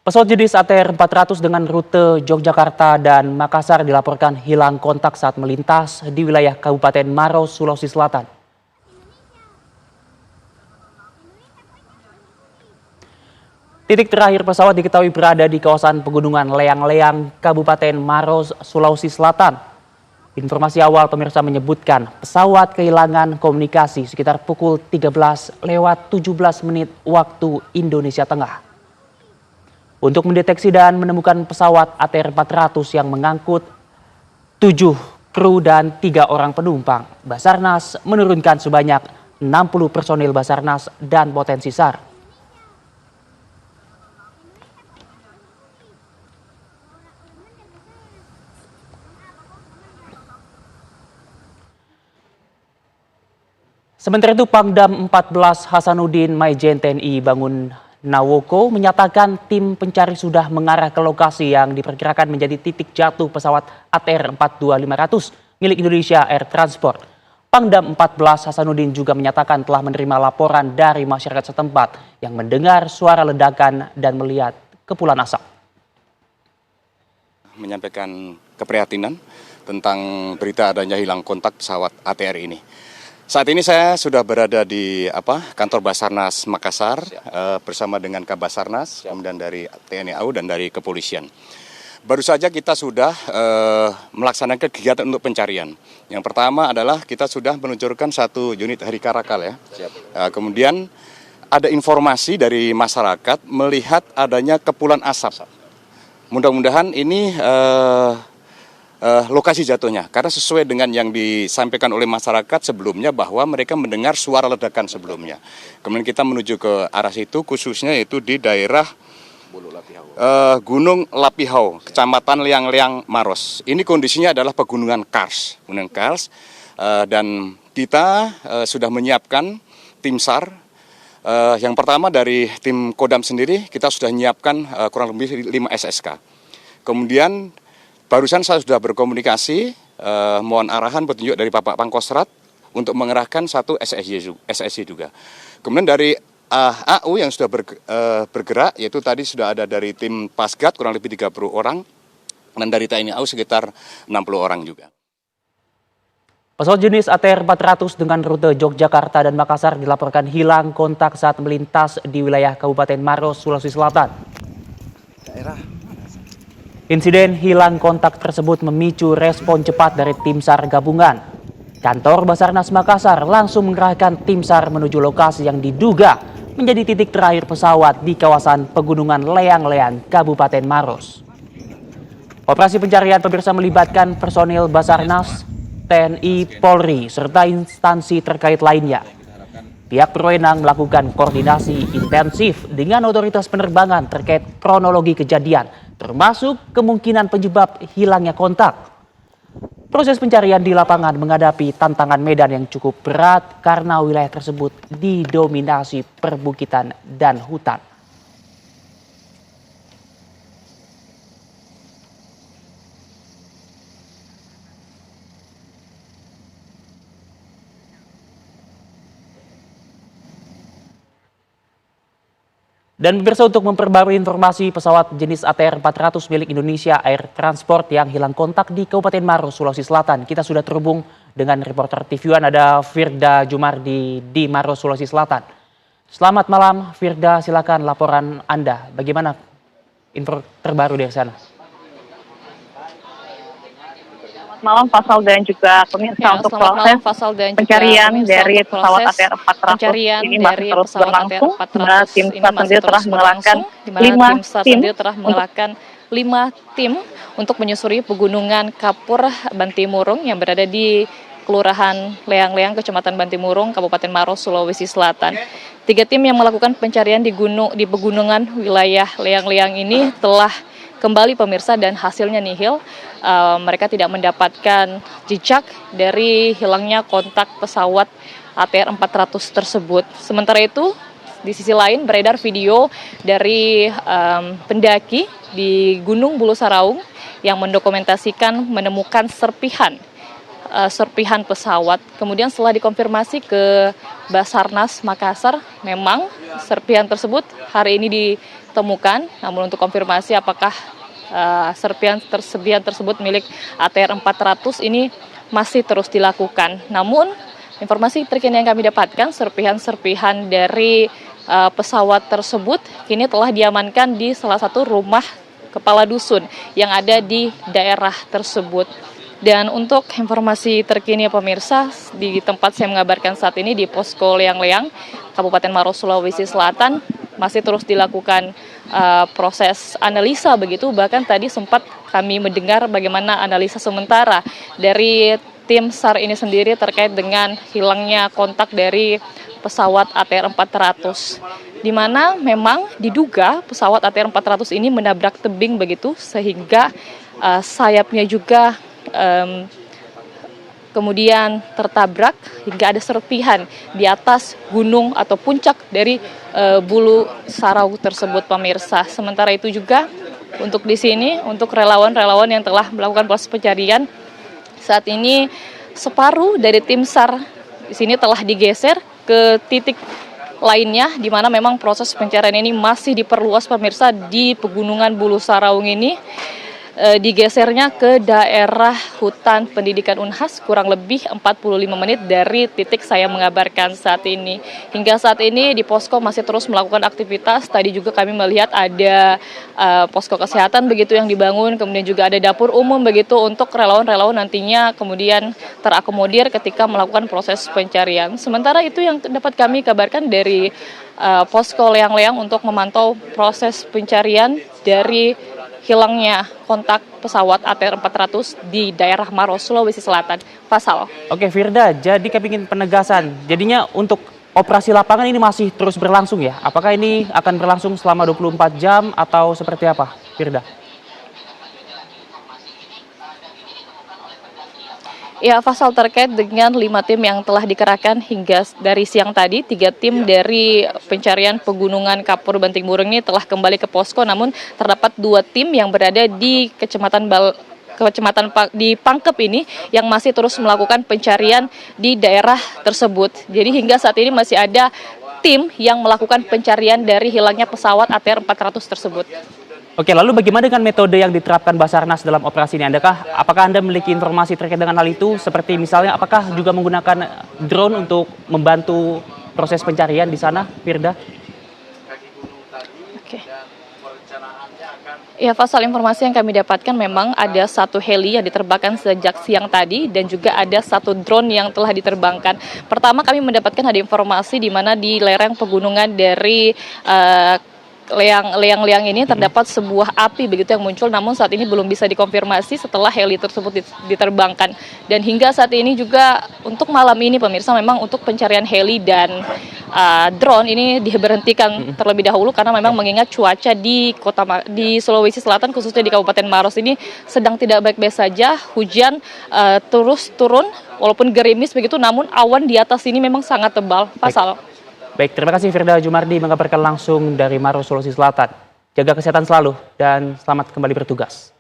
Pesawat jenis ATR 400 dengan rute Yogyakarta dan Makassar dilaporkan hilang kontak saat melintas di wilayah Kabupaten Maros, Sulawesi Selatan. Titik terakhir pesawat diketahui berada di kawasan pegunungan Leang-Leang, Kabupaten Maros, Sulawesi Selatan. Informasi awal pemirsa menyebutkan pesawat kehilangan komunikasi sekitar pukul 13:17 waktu Indonesia Tengah. Untuk mendeteksi dan menemukan pesawat ATR 400 yang mengangkut 7 kru dan 3 orang penumpang, Basarnas menurunkan sebanyak 60 personil Basarnas dan potensi SAR. Sementara itu Pangdam 14 Hasanuddin Maijen TNI Bangun Nawoko menyatakan tim pencari sudah mengarah ke lokasi yang diperkirakan menjadi titik jatuh pesawat ATR 42500 milik Indonesia Air Transport. Pangdam 14 Hasanuddin juga menyatakan telah menerima laporan dari masyarakat setempat yang mendengar suara ledakan dan melihat kepulan asap. Menyampaikan keprihatinan tentang berita adanya hilang kontak pesawat ATR ini. Saat ini saya sudah berada di kantor Basarnas Makassar bersama dengan Kabasarnas, kemudian dari TNI AU dan dari kepolisian. Baru saja kita sudah melaksanakan kegiatan untuk pencarian. Yang pertama adalah kita sudah meluncurkan 1 unit Herikarakal ya. Kemudian ada informasi dari masyarakat melihat adanya kepulan asap. Mudah-mudahan ini lokasi jatuhnya, karena sesuai dengan yang disampaikan oleh masyarakat sebelumnya bahwa mereka mendengar suara ledakan sebelumnya. Kemudian kita menuju ke arah situ, khususnya yaitu di daerah Gunung Lapihau, Kecamatan Leang-Leang Maros. Ini kondisinya adalah pegunungan Kars, dan kita sudah menyiapkan tim SAR. Yang pertama dari tim Kodam sendiri kita sudah menyiapkan kurang lebih 5 SSK. Kemudian barusan saya sudah berkomunikasi, mohon arahan petunjuk dari Bapak Pangkostrat untuk mengerahkan 1 SSY juga. Kemudian dari AU yang sudah bergerak, yaitu tadi sudah ada dari tim Pasgat kurang lebih 30 orang, dan dari TNI AU sekitar 60 orang juga. Pesawat jenis ATR 400 dengan rute Yogyakarta dan Makassar dilaporkan hilang kontak saat melintas di wilayah Kabupaten Maros, Sulawesi Selatan. Insiden hilang kontak tersebut memicu respon cepat dari tim SAR gabungan. Kantor Basarnas Makassar langsung mengerahkan tim SAR menuju lokasi yang diduga menjadi titik terakhir pesawat di kawasan pegunungan Leang-Leang, Kabupaten Maros. Operasi pencarian pemirsa melibatkan personil Basarnas, TNI, Polri, serta instansi terkait lainnya. Pihak berwenang melakukan koordinasi intensif dengan otoritas penerbangan terkait kronologi kejadian, termasuk kemungkinan penyebab hilangnya kontak. Proses pencarian di lapangan menghadapi tantangan medan yang cukup berat karena wilayah tersebut didominasi perbukitan dan hutan. Dan pemirsa, untuk memperbarui informasi pesawat jenis ATR 400 milik Indonesia Air Transport yang hilang kontak di Kabupaten Maros, Sulawesi Selatan, kita sudah terhubung dengan reporter TV One, ada Firda Jumardi di Maros, Sulawesi Selatan. Selamat malam Firda, silakan laporan Anda. Bagaimana info terbaru dari sana? Malam Fasal dan juga pemirsa, untuk proses pencarian dari pesawat ATR 400 ini masih terus berlangsung. Tim SAR sendiri telah mengerahkan 5 tim untuk menyusuri pegunungan Kapur Bantimurung yang berada di Kelurahan Leang-Leang, Kecamatan Bantimurung, Kabupaten Maros, Sulawesi Selatan. 3 tim yang melakukan pencarian di pegunungan wilayah Leang-Leang ini telah kembali pemirsa, dan hasilnya nihil. Mereka tidak mendapatkan jejak dari hilangnya kontak pesawat ATR 400 tersebut. Sementara itu di sisi lain beredar video dari pendaki di Gunung Bulu Saraung yang mendokumentasikan menemukan serpihan pesawat. Kemudian setelah dikonfirmasi ke Basarnas Makassar, memang serpihan tersebut hari ini temukan. Namun untuk konfirmasi apakah serpihan tersebut milik ATR 400 ini masih terus dilakukan. Namun informasi terkini yang kami dapatkan, serpihan-serpihan dari pesawat tersebut kini telah diamankan di salah satu rumah kepala dusun yang ada di daerah tersebut. Dan untuk informasi terkini pemirsa, di tempat saya mengabarkan saat ini di Posko Leang-Leang, Kabupaten Maros, Sulawesi Selatan, masih terus dilakukan proses analisa begitu. Bahkan tadi sempat kami mendengar bagaimana analisa sementara dari tim SAR ini sendiri terkait dengan hilangnya kontak dari pesawat ATR 400, di mana memang diduga pesawat ATR 400 ini menabrak tebing begitu, sehingga sayapnya juga kemudian tertabrak hingga ada serpihan di atas gunung atau puncak dari Bulu Sarau tersebut pemirsa. Sementara itu juga untuk di sini, untuk relawan-relawan yang telah melakukan proses pencarian, saat ini separuh dari tim SAR di sini telah digeser ke titik lainnya, di mana memang proses pencarian ini masih diperluas pemirsa di pegunungan Bulu Saraung ini. Digesernya ke daerah hutan pendidikan Unhas kurang lebih 45 menit dari titik saya mengabarkan saat ini. Hingga saat ini di posko masih terus melakukan aktivitas. Tadi juga kami melihat ada posko kesehatan begitu yang dibangun, kemudian juga ada dapur umum begitu untuk relawan-relawan nantinya kemudian terakomodir ketika melakukan proses pencarian. Sementara itu yang dapat kami kabarkan dari posko Leang-Leang untuk memantau proses pencarian dari hilangnya kontak pesawat ATR 400 di daerah Maros, Sulawesi Selatan. Fasal. Oke Firda, jadi kami ingin penegasan. Jadinya untuk operasi lapangan ini masih terus berlangsung ya? Apakah ini akan berlangsung selama 24 jam atau seperti apa, Firda? Ya, Fasal, terkait dengan 5 tim yang telah dikerahkan hingga dari siang tadi, 3 tim dari pencarian pegunungan Kapur Banting Murung ini telah kembali ke posko, namun terdapat 2 tim yang berada di kecamatan di Pangkep ini yang masih terus melakukan pencarian di daerah tersebut. Jadi hingga saat ini masih ada tim yang melakukan pencarian dari hilangnya pesawat ATR 400 tersebut. Oke, lalu bagaimana dengan metode yang diterapkan Basarnas dalam operasi ini? Apakah Anda memiliki informasi terkait dengan hal itu? Seperti misalnya, apakah juga menggunakan drone untuk membantu proses pencarian di sana, Firda? Oke. Ya, Fasal, informasi yang kami dapatkan memang ada 1 heli yang diterbangkan sejak siang tadi dan juga ada 1 drone yang telah diterbangkan. Pertama kami mendapatkan ada informasi di mana di lereng pegunungan dari Leang-Leang ini terdapat sebuah api begitu yang muncul, namun saat ini belum bisa dikonfirmasi setelah heli tersebut diterbangkan. Dan hingga saat ini juga untuk malam ini pemirsa memang untuk pencarian heli dan drone ini diberhentikan terlebih dahulu karena memang mengingat cuaca di Sulawesi Selatan khususnya di Kabupaten Maros ini sedang tidak baik-baik saja, hujan terus turun walaupun gerimis begitu, namun awan di atas ini memang sangat tebal. Fasal. Baik, terima kasih Firda Jumardi mengabarkan langsung dari Maros, Sulawesi Selatan. Jaga kesehatan selalu dan selamat kembali bertugas.